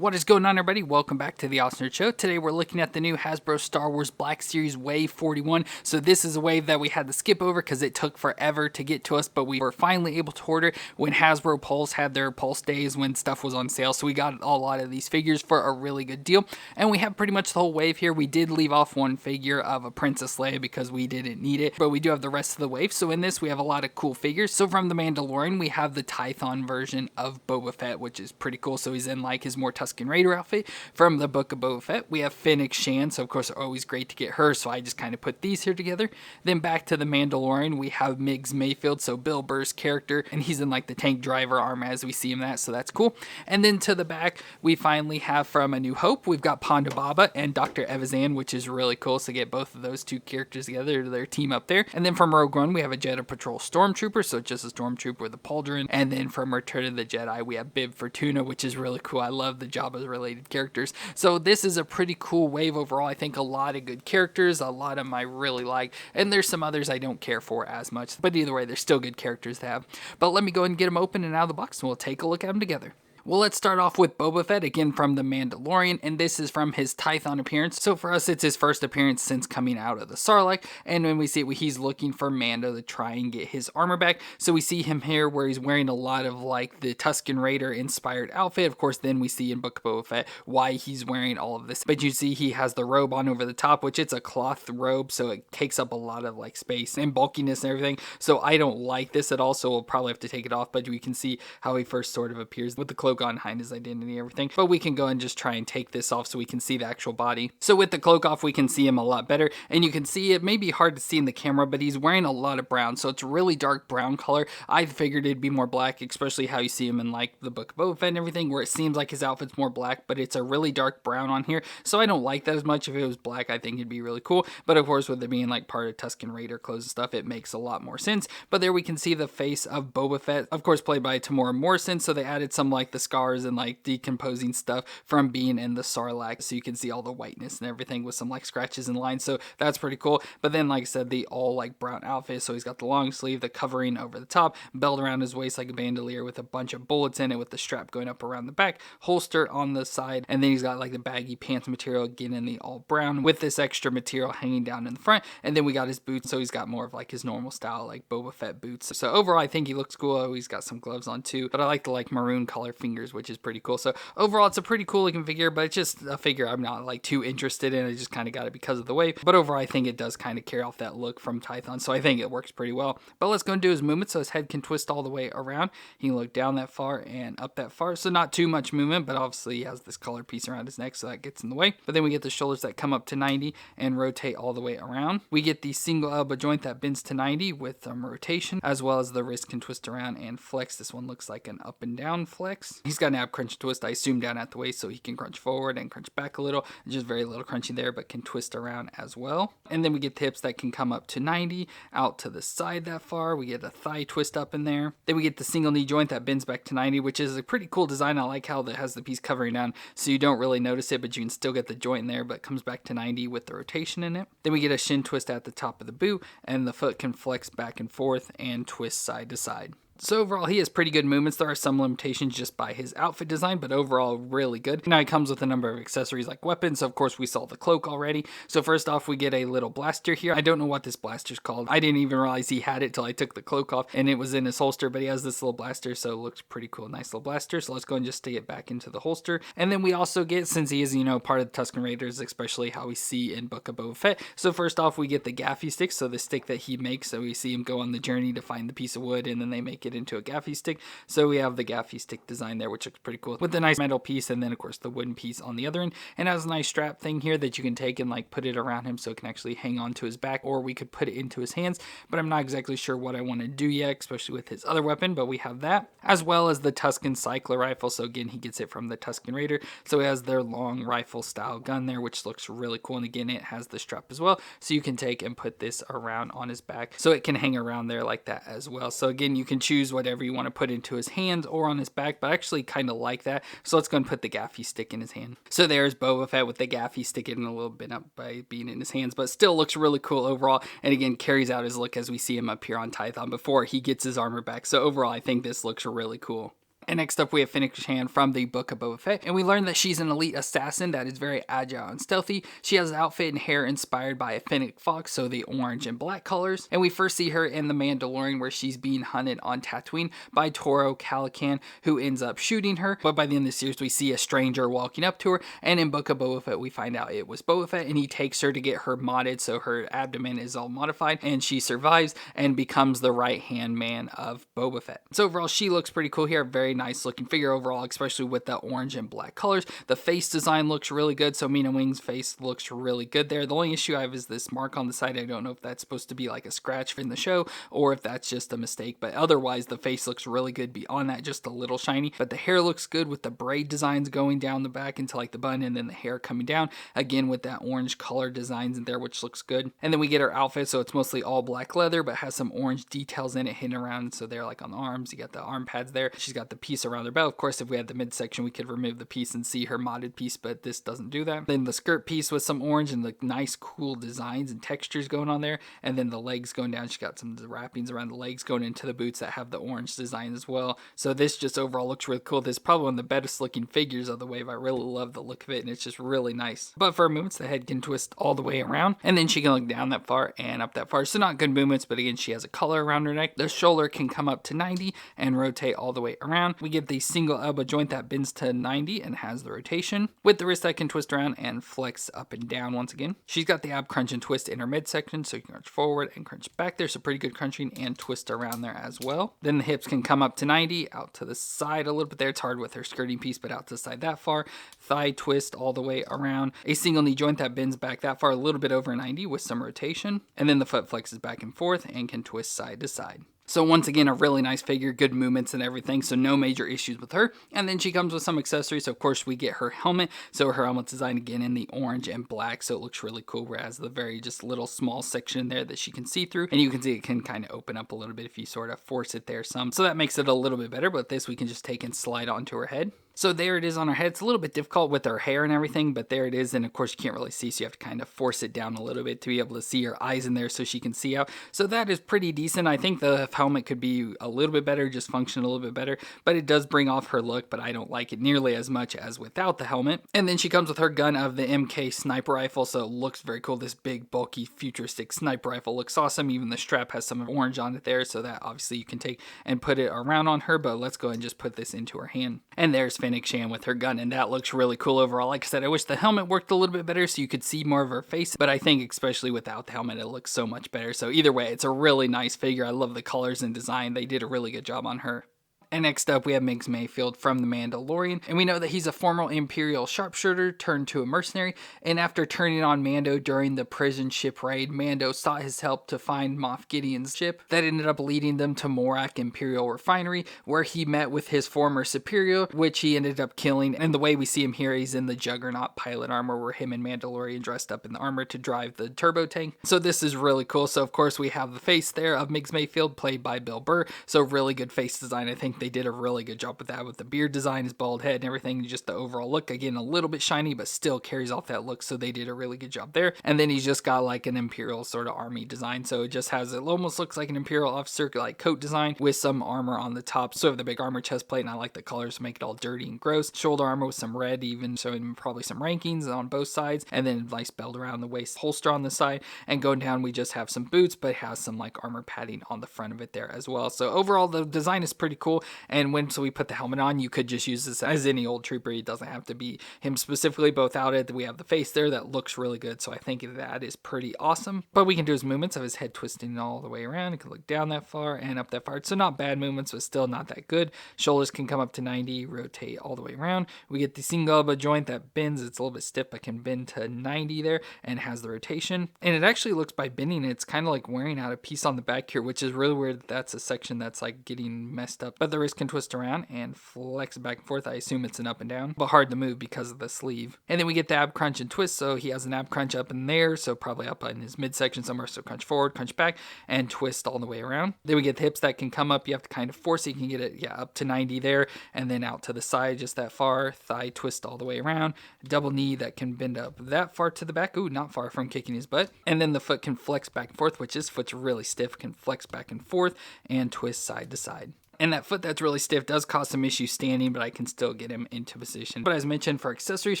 What is going on, everybody? Welcome back to the Awesome Nerd Show. Today we're looking at the new Hasbro Star Wars Black Series Wave 41. So this is a wave that we had to skip over because it took forever to get to us, but we were finally able to order when Hasbro Pulse had their Pulse days when stuff was on sale. So we got a lot of these figures for a really good deal, and we have pretty much the whole wave here. We did leave off one figure of a Princess Leia because we didn't need it, but we do have the rest of the wave. So in this we have a lot of cool figures. So from The Mandalorian we have the Tython version of Boba Fett, which is pretty cool. So he's in like his more Tusken Raider outfit from the book of Boba Fett. We have Fennec, so of course always great to get her, so I just kind of put these here together. Then back to the Mandalorian, we have Miggs Mayfeld, so Bill Burr's character, and he's in like the tank driver armor as we see him that, so that's cool. And then to the back, we finally have from A New Hope, we've got Pandababa and Dr. Evazan, which is really cool, so get both of those two characters together, their team up there. And then from Rogue One, we have a Jedha Patrol Stormtrooper, so just a Stormtrooper with a pauldron. And then from Return of the Jedi, we have Fortuna, which is really cool. I love the Jabba's related characters. So this is a pretty cool wave overall. I think a lot of good characters, a lot of them I really like, and there's some others I don't care for as much, but either way, they're still good characters to have. But let me go ahead and get them open and out of the box, and we'll take a look at them together. Well, let's start off with Boba Fett, again from The Mandalorian, and this is from his Tython appearance. So for us, it's his first appearance since coming out of the Sarlacc, and when we see it, he's looking for Mando to try and get his armor back. So we see him here where he's wearing a lot of like the Tusken Raider inspired outfit. Of course, then we see in Book of Boba Fett why he's wearing all of this. But you see he has the robe on over the top, which it's a cloth robe, so it takes up a lot of like space and bulkiness and everything. So I don't like this at all, so we'll probably have to take it off, but we can see how he first sort of appears with the cloak on behind his identity and everything. But we can go and just try and take this off so we can see the actual body. So with the cloak off, we can see him a lot better, and you can see it may be hard to see in the camera, but he's wearing a lot of brown, so it's a really dark brown color. I figured it'd be more black, especially how you see him in like the Book of Boba Fett and everything, where it seems like his outfit's more black, but it's a really dark brown on here, so I don't like that as much. If it was black, I think it'd be really cool, but of course with it being like part of Tusken Raider clothes and stuff, it makes a lot more sense. But there we can see the face of Boba Fett, of course played by Tamora Morrison, so they added some like the scars and like decomposing stuff from being in the Sarlacc, so you can see all the whiteness and everything with some like scratches and lines, so that's pretty cool. But then like I said, the all like brown outfit, so he's got the long sleeve, the covering over the top, belt around his waist like a bandolier with a bunch of bullets in it with the strap going up around the back, holster on the side, and then he's got like the baggy pants material again in the all brown with this extra material hanging down in the front. And then we got his boots, so he's got more of like his normal style like Boba Fett boots. So overall I think he looks cool. Oh, he's got some gloves on too, but I like the like maroon color fingers, which is pretty cool. So overall it's a pretty cool looking figure, but it's just a figure I'm not like too interested in. I just kind of got it because of the wave, but overall I think it does kind of carry off that look from Tython, so I think it works pretty well. But let's go and do his movement. So his head can twist all the way around. He can look down that far and up that far, so not too much movement, but obviously he has this collar piece around his neck, so that gets in the way. But then we get the shoulders that come up to 90 and rotate all the way around. We get the single elbow joint that bends to 90 with rotation, as well as the wrist can twist around and flex. This one looks like an up and down flex. He's got an ab crunch twist, I assume down at the waist, so he can crunch forward and crunch back a little. Just very little crunching there, but can twist around as well. And then we get the hips that can come up to 90, out to the side that far. We get a thigh twist up in there. Then we get the single knee joint that bends back to 90, which is a pretty cool design. I like how that has the piece covering down, so you don't really notice it, but you can still get the joint in there, but it comes back to 90 with the rotation in it. Then we get a shin twist at the top of the boot, and the foot can flex back and forth and twist side to side. So overall, he has pretty good movements. There are some limitations just by his outfit design, but overall, really good. Now, he comes with a number of accessories like weapons. So, of course, we saw the cloak already. So, first off, we get a little blaster here. I don't know what this blaster's called. I didn't even realize he had it till I took the cloak off, and it was in his holster, but he has this little blaster, so it looks pretty cool. Nice little blaster. So, let's go and just stick it back into the holster. And then we also get, since he is, part of the Tusken Raiders, especially how we see in Book of Boba Fett. So, first off, we get the gaffy stick. So, the stick that he makes. So, we see him go on the journey to find the piece of wood, and then they make it into a gaffy stick. So we have the gaffy stick design there, which looks pretty cool, with the nice metal piece, and then of course the wooden piece on the other end, and it has a nice strap thing here that you can take and like put it around him so it can actually hang on to his back, or we could put it into his hands, but I'm not exactly sure what I want to do yet, especially with his other weapon. But we have that, as well as the Tusken cycler rifle. So again, he gets it from the Tusken Raider, so it has their long rifle style gun there, which looks really cool. And again, it has the strap as well, so you can take and put this around on his back, so it can hang around there like that as well. So again, you can choose whatever you want to put into his hands or on his back, but I actually kind of like that. So let's go and put the gaffy stick in his hand. So there's Boba Fett with the gaffy stick getting a little bit up by being in his hands, but still looks really cool overall. And again, carries out his look as we see him up here on Tython before he gets his armor back. So overall, I think this looks really cool. And next up we have Fennec from the Book of Boba Fett, and we learn that she's an elite assassin that is very agile and stealthy. She has an outfit and hair inspired by a Fennec fox, so the orange and black colors. And we first see her in The Mandalorian where she's being hunted on Tatooine by Toro Calican, who ends up shooting her. But by the end of the series we see a stranger walking up to her, and in Book of Boba Fett we find out it was Boba Fett, and he takes her to get her modded so her abdomen is all modified, and she survives and becomes the right hand man of Boba Fett. So overall she looks pretty cool here, very nice looking figure overall, especially with the orange and black colors. The face design looks really good, so Mina Wing's face looks really good there. The only issue I have is this mark on the side. I don't know if that's supposed to be like a scratch in the show or if that's just a mistake, but otherwise the face looks really good. Beyond that, just a little shiny, but the hair looks good with the braid designs going down the back into like the bun, and then the hair coming down again with that orange color designs in there, which looks good. And then we get her outfit, so it's mostly all black leather but has some orange details in it hidden around, so they're like on the arms. You got the arm pads there. She's got the piece around her belt. Of course, if we had the midsection we could remove the piece and see her modded piece, but this doesn't do that. Then the skirt piece with some orange and the nice cool designs and textures going on there, and then the legs going down. She's got some wrappings around the legs going into the boots that have the orange design as well. So this just overall looks really cool. This is probably one of the best looking figures of the wave. I really love the look of it, and it's just really nice. But for her movements, the head can twist all the way around, and then she can look down that far and up that far. So not good movements, but again, she has a collar around her neck. The shoulder can come up to 90 and rotate all the way around. We get the single elbow joint that bends to 90 and has the rotation, with the wrist that can twist around and flex up and down once again. She's got the ab crunch and twist in her midsection, so you can crunch forward and crunch back there, so pretty good crunching and twist around there as well. Then the hips can come up to 90, out to the side a little bit there. It's hard with her skirting piece, but out to the side that far. Thigh twist all the way around. A single knee joint that bends back that far, a little bit over 90 with some rotation. And then the foot flexes back and forth and can twist side to side. So once again, a really nice figure, good movements and everything, so no major issues with her. And then she comes with some accessories, so of course we get her helmet. So her helmet's designed again in the orange and black, so it looks really cool, whereas the very just little small section there that she can see through. And you can see it can kind of open up a little bit if you sort of force it there some. So that makes it a little bit better, but this we can just take and slide onto her head. So there it is on her head. It's a little bit difficult with her hair and everything, but there it is. And of course you can't really see, so you have to kind of force it down a little bit to be able to see her eyes in there so she can see out. So that is pretty decent. I think the helmet could be a little bit better, just function a little bit better, but it does bring off her look, but I don't like it nearly as much as without the helmet. And then she comes with her gun of the MK sniper rifle, so it looks very cool. This big, bulky, futuristic sniper rifle looks awesome. Even the strap has some orange on it there, so that obviously you can take and put it around on her, but let's go ahead and just put this into her hand. And there's Fennec with her gun, and that looks really cool overall. Like I said, I wish the helmet worked a little bit better so you could see more of her face, but I think especially without the helmet it looks so much better. So either way, it's a really nice figure. I love the colors and design. They did a really good job on her. And next up, we have Miggs Mayfeld from The Mandalorian, and we know that he's a former Imperial sharpshooter turned to a mercenary, and after turning on Mando during the prison ship raid, Mando sought his help to find Moff Gideon's ship. That ended up leading them to Morak Imperial Refinery, where he met with his former superior, which he ended up killing. And the way we see him here, he's in the Juggernaut pilot armor, where him and Mandalorian dressed up in the armor to drive the turbo tank. So this is really cool. So of course we have the face there of Miggs Mayfeld, played by Bill Burr. So really good face design. I think they did a really good job with that, with the beard design, his bald head and everything. Just the overall look, again, a little bit shiny, but still carries off that look. So they did a really good job there. And then he's just got like an Imperial sort of army design. So it just has, it almost looks like an Imperial officer like coat design with some armor on the top. So the big armor chest plate, and I like the colors to make it all dirty and gross. Shoulder armor with some red, even showing probably some rankings on both sides. And then a nice belt around the waist, holster on the side. And going down, we just have some boots, but it has some like armor padding on the front of it there as well. So overall, the design is pretty cool. And when we put the helmet on, you could just use this as any old trooper. It doesn't have to be him specifically, but without it, we have the face there that looks really good. So I think that is pretty awesome. But we can do his movements of his head twisting all the way around. It can look down that far and up that far. So not bad movements, but still not that good. Shoulders can come up to 90, rotate all the way around. We get the single elbow joint that bends. It's a little bit stiff, but can bend to 90 there and has the rotation. And it actually looks, by bending, it's kind of like wearing out a piece on the back here, which is really weird. That's a section that's like getting messed up. But the wrist can twist around and flex back and forth. I assume it's an up and down, but hard to move because of the sleeve. And then we get the ab crunch and twist. So he has an ab crunch up in there, so probably up in his midsection somewhere. So crunch forward, crunch back, and twist all the way around. Then we get the hips that can come up. You have to kind of force it. You can get it, up to 90 there, and then out to the side just that far. Thigh twist all the way around. Double knee that can bend up that far to the back. Ooh, not far from kicking his butt. And then the foot can flex back and forth, which his foot's really stiff, can flex back and forth and twist side to side. And that foot that's really stiff does cause some issues standing, but I can still get him into position. But as mentioned, for accessories,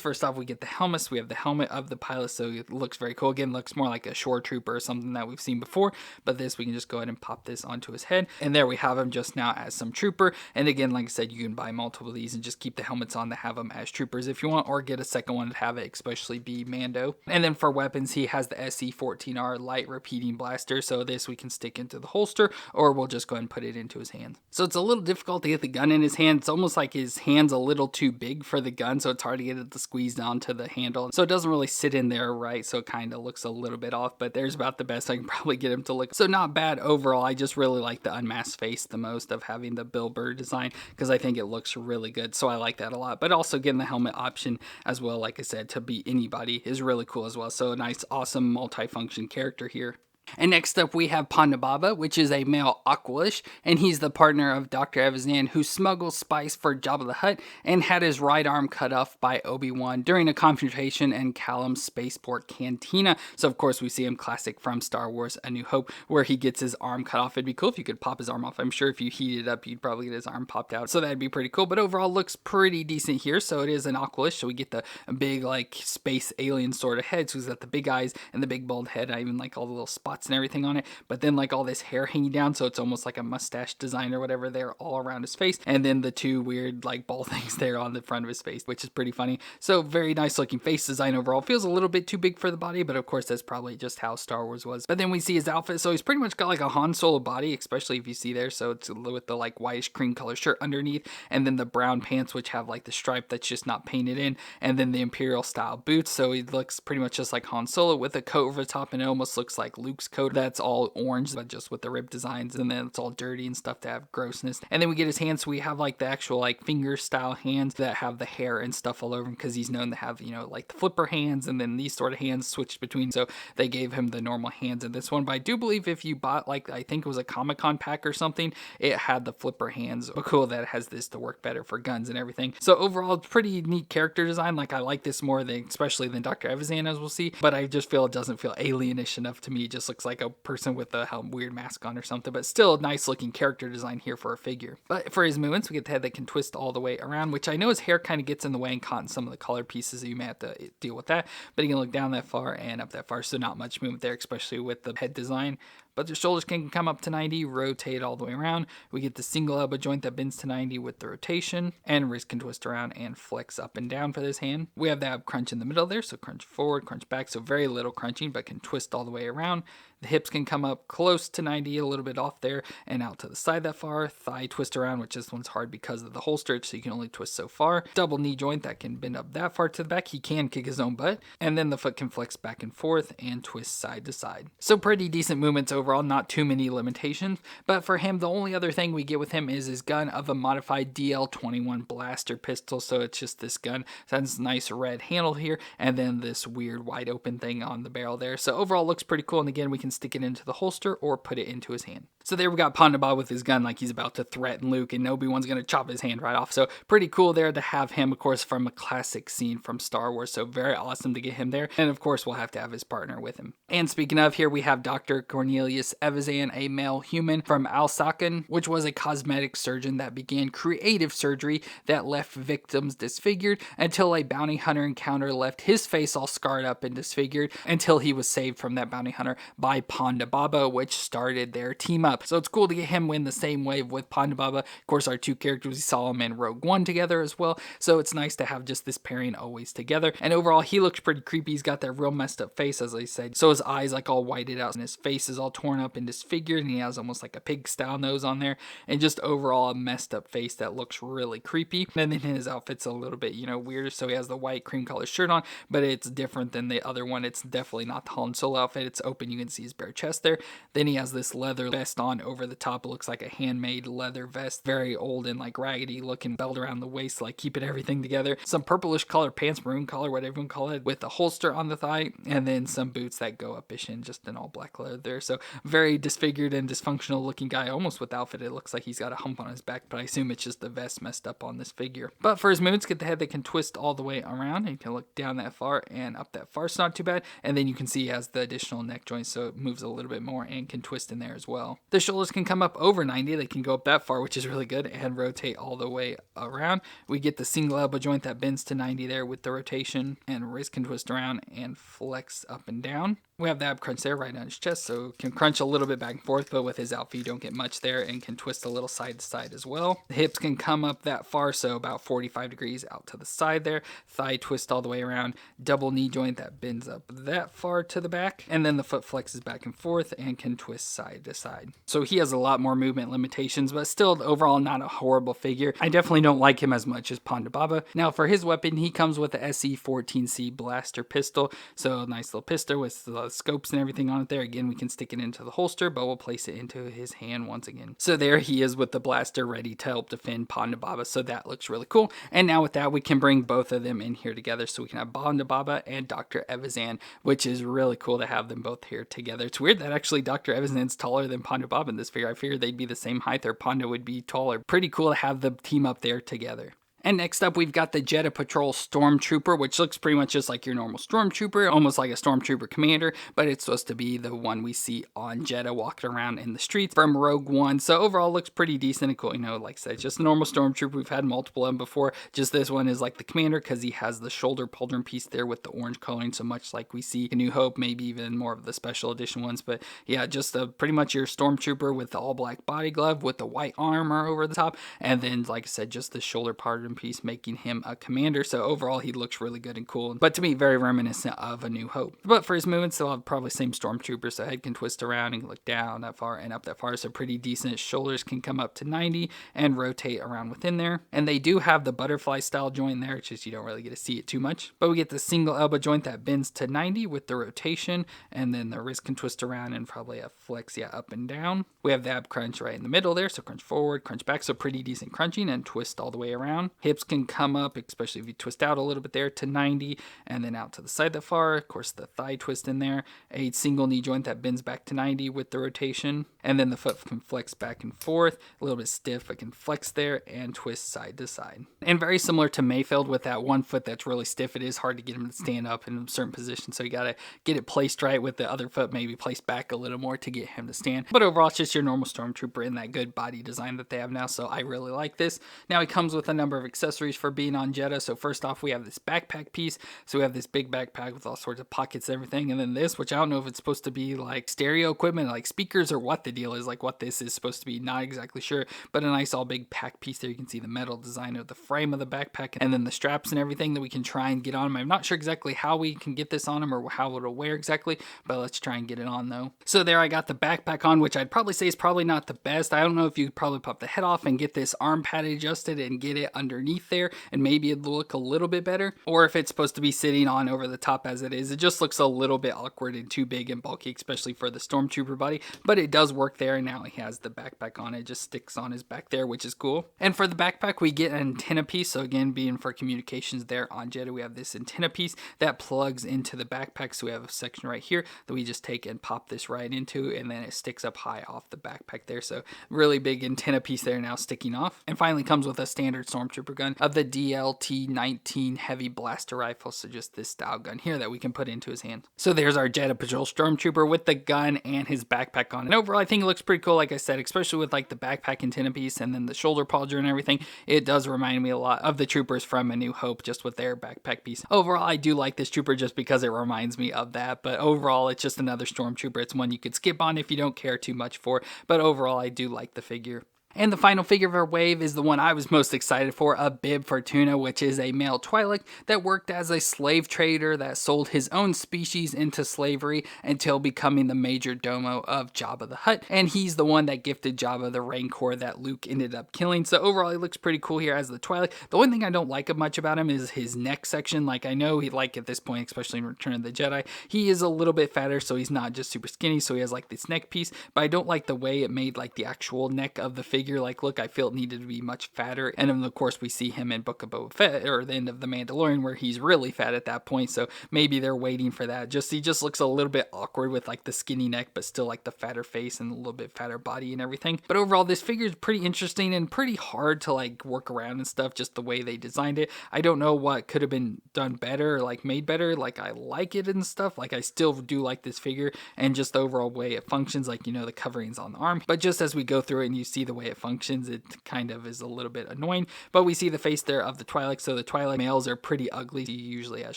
first off, we get the helmets. We have the helmet of the pilot, so it looks very cool. Again, looks more like a shore trooper or something that we've seen before, but this, we can just go ahead and pop this onto his head. And there we have him just now as some trooper. And again, like I said, you can buy multiple of these and just keep the helmets on to have them as troopers if you want, or get a second one to have it especially be Mando. And then for weapons, he has the SE-14R light repeating blaster, so this we can stick into the holster, or we'll just go ahead and put it into his hands. So it's a little difficult to get the gun in his hand. It's almost like his hand's a little too big for the gun, so it's hard to get it to squeeze down to the handle. So it doesn't really sit in there right, so it kind of looks a little bit off, but there's about the best I can probably get him to look. So not bad overall. I just really like the unmasked face the most of having the Bill Burr design, because I think it looks really good, so I like that a lot. But also getting the helmet option as well, like I said, to be anybody is really cool as well. So a nice, awesome multi-function character here. And next up we have Pandababa, which is a male Aqualish, and he's the partner of Dr. Evazan, who smuggles spice for Jabba the Hutt and had his right arm cut off by Obi-Wan during a confrontation in Callum's spaceport cantina. So of course we see him classic from Star Wars A New Hope, where he gets his arm cut off. It'd be cool if you could pop his arm off. I'm sure if you heat it up, you'd probably get his arm popped out. So that'd be pretty cool, but overall looks pretty decent here. So it is an Aqualish, so we get the big like space alien sort of head. So he's got the big eyes and the big bald head. I even like all the little spots and everything on it, but then like all this hair hanging down, so it's almost like a mustache design or whatever there all around his face, and then the two weird like ball things there on the front of his face, which is pretty funny. So very nice looking face design overall. Feels a little bit too big for the body, but of course that's probably just how Star Wars was. But then we see his outfit, so he's pretty much got like a Han Solo body, especially if you see there. So it's with the like whitish cream color shirt underneath, and then the brown pants which have like the stripe that's just not painted in, and then the Imperial style boots. So he looks pretty much just like Han Solo with a coat over the top, and it almost looks like Luke's coat. That's all orange, but just with the rib designs, and then it's all dirty and stuff to have grossness. And then we get his hands, so we have like the actual like finger style hands that have the hair and stuff all over him, because he's known to have, you know, like the flipper hands and then these sort of hands switched between, so they gave him the normal hands in this one. But I do believe if you bought like, I think it was a Comic-Con pack or something, it had the flipper hands. But cool that it has this to work better for guns and everything. So overall, pretty neat character design. Like I like this more than, especially than Dr. Evazan, as we'll see, but I just feel it doesn't feel alienish enough to me. It just looks like a person with a weird mask on or something, but still a nice looking character design here for a figure. But for his movements, we get the head that can twist all the way around, which I know his hair kind of gets in the way and caught in some of the color pieces, so you may have to deal with that, but he can look down that far and up that far, so not much movement there, especially with the head design. But the shoulders can come up to 90, rotate all the way around. We get the single elbow joint that bends to 90 with the rotation, and wrist can twist around and flex up and down for this hand. We have the ab crunch in the middle there, so crunch forward, crunch back, so very little crunching, but can twist all the way around. The hips can come up close to 90, a little bit off there, and out to the side that far. Thigh twist around, which this one's hard because of the holster, so you can only twist so far. Double knee joint that can bend up that far to the back. He can kick his own butt. And then the foot can flex back and forth and twist side to side. So pretty decent movements overall, not too many limitations. But for him, the only other thing we get with him is his gun of a modified DL-21 blaster pistol. So it's just this gun. So that's a nice red handle here, and then this weird wide open thing on the barrel there. So overall looks pretty cool, and again, we can stick it into the holster or put it into his hand. So there we got Ponda with his gun like he's about to threaten Luke, and Obi-Wan's going to chop his hand right off. So pretty cool there to have him, of course, from a classic scene from Star Wars. So very awesome to get him there. And of course, we'll have to have his partner with him. And speaking of, here we have Dr. Cornelius Evazan, a male human from Al-Sakan, which was a cosmetic surgeon that began creative surgery that left victims disfigured until a bounty hunter encounter left his face all scarred up and disfigured, until he was saved from that bounty hunter by Pandababa, which started their team up. So it's cool to get him in the same wave with Pandababa. Of course, our two characters, we saw them in Rogue One together as well. So it's nice to have just this pairing always together. And overall, he looks pretty creepy. He's got that real messed up face, as I said. So his eyes like all whited out, and his face is all torn up and disfigured, and he has almost like a pig style nose on there, and just overall a messed up face that looks really creepy. And then his outfit's a little bit, you know, weird. So he has the white cream color shirt on, but it's different than the other one. It's definitely not the Han Solo outfit. It's open. You can see his bare chest there. Then he has this leather vest on over the top. It looks like a handmade leather vest, very old and like raggedy looking, belt around the waist, like keeping everything together. Some purplish color pants, maroon color, whatever you call it, with a holster on the thigh, and then some boots that go up-ish in just an all black leather there. So very disfigured and dysfunctional looking guy, almost with outfit. It looks like he's got a hump on his back, but I assume it's just the vest messed up on this figure. But for his movements, get the head that can twist all the way around, and you can look down that far and up that far. It's not too bad. And then you can see he has the additional neck joint, so it moves a little bit more and can twist in there as well. The shoulders can come up over 90. They can go up that far, which is really good, and rotate all the way around. We get the single elbow joint that bends to 90 there with the rotation, and wrist can twist around and flex up and down. We have the ab crunch there right on his chest, so can crunch a little bit back and forth, but with his outfit you don't get much there, and can twist a little side to side as well. The hips can come up that far, so about 45 degrees out to the side there. Thigh twist all the way around. Double knee joint that bends up that far to the back, and then the foot flexes back and forth and can twist side to side. So he has a lot more movement limitations, but still overall not a horrible figure. I definitely don't like him as much as Pandababa. Now for his weapon, he comes with the SE-14C blaster pistol, so nice little pistol with the scopes and everything on it there. Again, we can stick it into the holster, but we'll place it into his hand once again. So there he is with the blaster ready to help defend Pandababa, so that looks really cool. And now with that, we can bring both of them in here together, so we can have Pandababa and Dr. Evazan, which is really cool to have them both here together. It's weird that actually Dr. Evazan's taller than Pandababa in this figure. I figured they'd be the same height, or Ponda would be taller. Pretty cool to have the team up there together. And next up, we've got the Jedha Patrol Stormtrooper, which looks pretty much just like your normal Stormtrooper, almost like a Stormtrooper commander, but it's supposed to be the one we see on Jedha walking around in the streets from Rogue One. So overall, looks pretty decent and cool. You know, like I said, just a normal Stormtrooper. We've had multiple of them before. Just this one is like the commander because he has the shoulder pauldron piece there with the orange coloring, so much like we see in New Hope, maybe even more of the special edition ones. But yeah, just pretty much your Stormtrooper with the all black body glove with the white armor over the top, and then, like I said, just the shoulder pauldron piece, making him a commander. So overall, he looks really good and cool, but to me, very reminiscent of A New Hope. But for his movements, they'll have probably same Stormtrooper, so head can twist around and look down that far and up that far, so pretty decent. Shoulders can come up to 90 and rotate around within there. And they do have the butterfly style joint there, it's just you don't really get to see it too much. But we get the single elbow joint that bends to 90 with the rotation, and then the wrist can twist around and probably a flex, yeah, up and down. We have the ab crunch right in the middle there, so crunch forward, crunch back, so pretty decent crunching, and twist all the way around. Hips can come up, especially if you twist out a little bit there, to 90 and then out to the side that far. Of course, the thigh twist in there, a single knee joint that bends back to 90 with the rotation, and then the foot can flex back and forth, a little bit stiff, but can flex there and twist side to side. And very similar to Mayfeld with that one foot that's really stiff. It is hard to get him to stand up in a certain position, so you gotta get it placed right with the other foot maybe placed back a little more to get him to stand. But overall, it's just your normal Stormtrooper in that good body design that they have now, so I really like this. Now he comes with a number of accessories for being on Jedha. So first off, we have this backpack piece. So we have this big backpack with all sorts of pockets and everything, and then this, which I don't know if it's supposed to be like stereo equipment, like speakers, or what the deal is, like what this is supposed to be, not exactly sure, but a nice all big pack piece there. You can see the metal design of the frame of the backpack, and then the straps and everything that we can try and get on him. I'm not sure exactly how we can get this on him or how it'll wear exactly, but let's try and get it on though. So there I got the backpack on, which I'd probably say is probably not the best. I don't know if you could probably pop the head off and get this arm pad adjusted and get it underneath there, and maybe it'd look a little bit better, or if it's supposed to be sitting on over the top as it is. It just looks a little bit awkward and too big and bulky, especially for the Stormtrooper body, but it does work there, and now he has the backpack on. It just sticks on his back there, which is cool. And for the backpack, we get an antenna piece. So again, being for communications there on Jedha, we have this antenna piece that plugs into the backpack. So we have a section right here that we just take and pop this right into, and then it sticks up high off the backpack there. So really big antenna piece there now sticking off. And finally comes with a standard Stormtrooper gun of the DLT-19 heavy blaster rifle. So just this style gun here that we can put into his hand. So there's our Jedha Patrol Stormtrooper with the gun and his backpack on. And overall, I think it looks pretty cool, like I said, especially with like the backpack antenna piece and then the shoulder pauldron and everything. It does remind me a lot of the troopers from A New Hope, just with their backpack piece. Overall, I do like this trooper just because it reminds me of that, but overall, it's just another Stormtrooper. It's one you could skip on if you don't care too much for, but overall, I do like the figure. And the final figure of our wave is the one I was most excited for, a Bib Fortuna, which is a male Twi'lek that worked as a slave trader that sold his own species into slavery until becoming the major domo of Jabba the Hutt. And he's the one that gifted Jabba the Rancor that Luke ended up killing. So overall, he looks pretty cool here as the Twi'lek. The one thing I don't like much about him is his neck section. Like, I know he, like, at this point, especially in Return of the Jedi, he is a little bit fatter, so he's not just super skinny, so he has like this neck piece, but I don't like the way it made like the actual neck of the figure figure like look, I feel it needed to be much fatter. And then of course we see him in Book of Boba Fett, or the end of The Mandalorian, where he's really fat at that point. So maybe they're waiting for that. He just looks a little bit awkward with like the skinny neck, but still like the fatter face and a little bit fatter body and everything. But overall, this figure is pretty interesting and pretty hard to like work around and stuff, just the way they designed it. I don't know what could have been done better or like made better. Like I like it and stuff. Like I still do like this figure and just the overall way it functions, like, you know, the coverings on the arm. But just as we go through it and you see the way it functions, it kind of is a little bit annoying. But we see the face there of the Twi'lek. So the Twi'lek males are pretty ugly. He usually has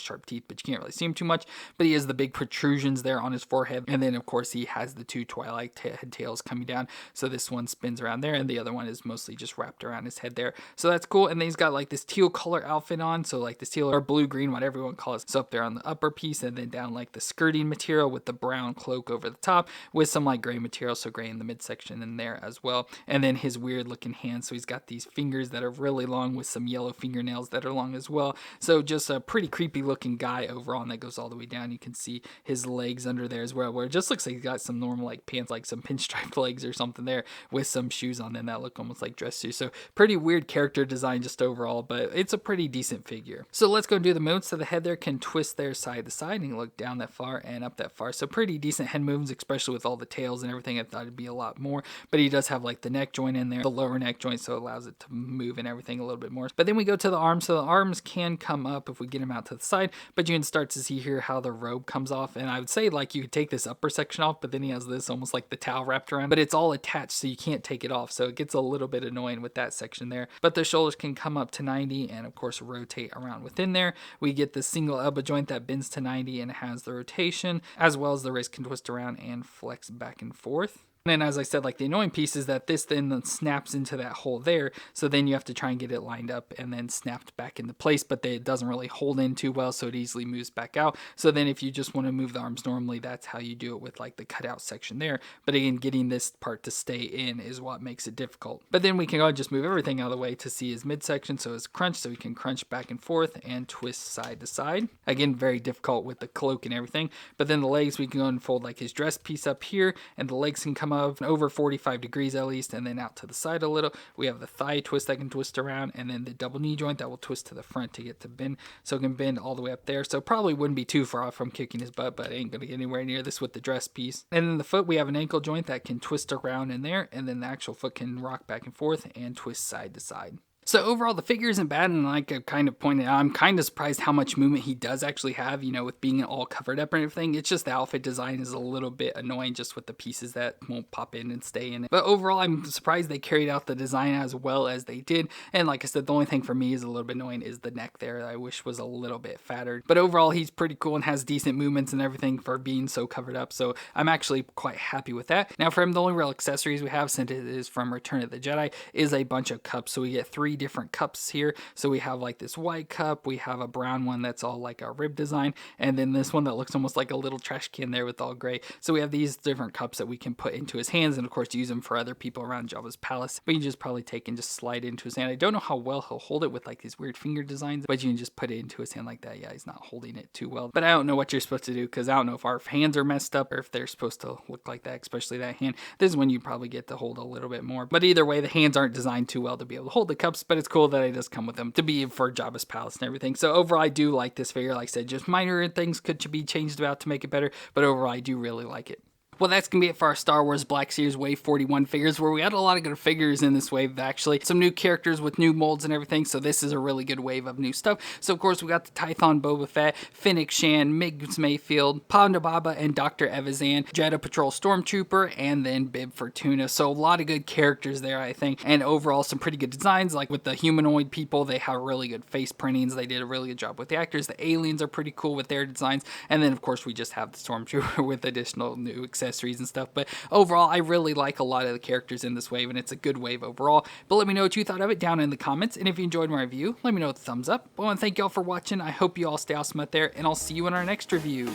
sharp teeth, but you can't really see him too much. But he has the big protrusions there on his forehead. And then of course he has the two Twi'lek head tails coming down. So this one spins around there and the other one is mostly just wrapped around his head there. So that's cool. And then he's got like this teal color outfit on. So like this teal or blue green, whatever you want to call it. So up there on the upper piece and then down like the skirting material with the brown cloak over the top with some like gray material. So gray in the midsection in there as well. And then his weird looking hands. So he's got these fingers that are really long with some yellow fingernails that are long as well. So just a pretty creepy looking guy overall, and that goes all the way down. You can see his legs under there as well, where it just looks like he's got some normal like pants, like some pinstripe legs or something there with some shoes on them that look almost like dress shoes. So pretty weird character design just overall, but it's a pretty decent figure. So let's go and do the movements. So the head there can twist there side to side and look down that far and up that far. So pretty decent head movements, especially with all the tails and everything. I thought it'd be a lot more, but he does have like the neck joint in there, the lower neck joint, so it allows it to move and everything a little bit more. But then we go to the arms. So the arms can come up if we get them out to the side, but you can start to see here how the robe comes off. And I would say like you could take this upper section off, but then he has this almost like the towel wrapped around, but it's all attached so you can't take it off. So it gets a little bit annoying with that section there. But the shoulders can come up to 90 and of course rotate around within there. We get the single elbow joint that bends to 90 and has the rotation, as well as the wrist can twist around and flex back and forth. And as I said, like the annoying piece is that this then snaps into that hole there. So then you have to try and get it lined up and then snapped back into place, but it doesn't really hold in too well. So it easily moves back out. So then if you just want to move the arms normally, that's how you do it with like the cutout section there. But again, getting this part to stay in is what makes it difficult. But then we can go and just move everything out of the way to see his midsection. So his crunch, so we can crunch back and forth and twist side to side. Again, very difficult with the cloak and everything. But then the legs, we can go and fold like his dress piece up here, and the legs can come of over 45 degrees at least, and then out to the side a little. We have the thigh twist that can twist around, and then the double knee joint that will twist to the front to get to bend, so it can bend all the way up there. So probably wouldn't be too far off from kicking his butt, but ain't gonna get anywhere near this with the dress piece. And then the foot, we have an ankle joint that can twist around in there, and then the actual foot can rock back and forth and twist side to side. So overall, the figure isn't bad, and like I kind of pointed out, I'm kind of surprised how much movement he does actually have, you know, with being all covered up and everything. It's just the outfit design is a little bit annoying just with the pieces that won't pop in and stay in it. But overall, I'm surprised they carried out the design as well as they did. And like I said, the only thing for me is a little bit annoying is the neck there that I wish was a little bit fatter. But overall, he's pretty cool and has decent movements and everything for being so covered up. So I'm actually quite happy with that. Now for him, the only real accessories we have, since it is from Return of the Jedi, is a bunch of cups. So we get 3 different cups here. So we have like this white cup, we have a brown one that's all like a rib design, and then this one that looks almost like a little trash can there with all gray. So we have these different cups that we can put into his hands, and of course use them for other people around Jabba's palace. We can just probably take and just slide into his hand. I don't know how well he'll hold it with like these weird finger designs, but you can just put it into his hand like that. Yeah, he's not holding it too well, but I don't know what you're supposed to do, because I don't know if our hands are messed up or if they're supposed to look like that, especially that hand. This is when you probably get to hold a little bit more, but either way, the hands aren't designed too well to be able to hold the cups, but it's cool that it does come with them to be for Jabba's palace and everything. So overall, I do like this figure. Like I said, just minor things could be changed about to make it better, but overall, I do really like it. Well, that's going to be it for our Star Wars Black Series Wave 41 figures, where we had a lot of good figures in this wave, actually. Some new characters with new molds and everything, so this is a really good wave of new stuff. So, of course, we got the Tython Boba Fett, Fennec Shan, Miggs Mayfeld, Pandababa and Dr. Evazan, Jedha Patrol Stormtrooper, and then Bib Fortuna. So, a lot of good characters there, I think. And overall, some pretty good designs. Like with the humanoid people, they have really good face printings. They did a really good job with the actors. The aliens are pretty cool with their designs. And then, of course, we just have the Stormtrooper with additional new accessories and stuff. But overall, I really like a lot of the characters in this wave, and it's a good wave overall. But let me know what you thought of it down in the comments, and if you enjoyed my review, let me know with a thumbs up. I want to thank y'all for watching. I hope you all stay awesome out there, and I'll see you in our next review.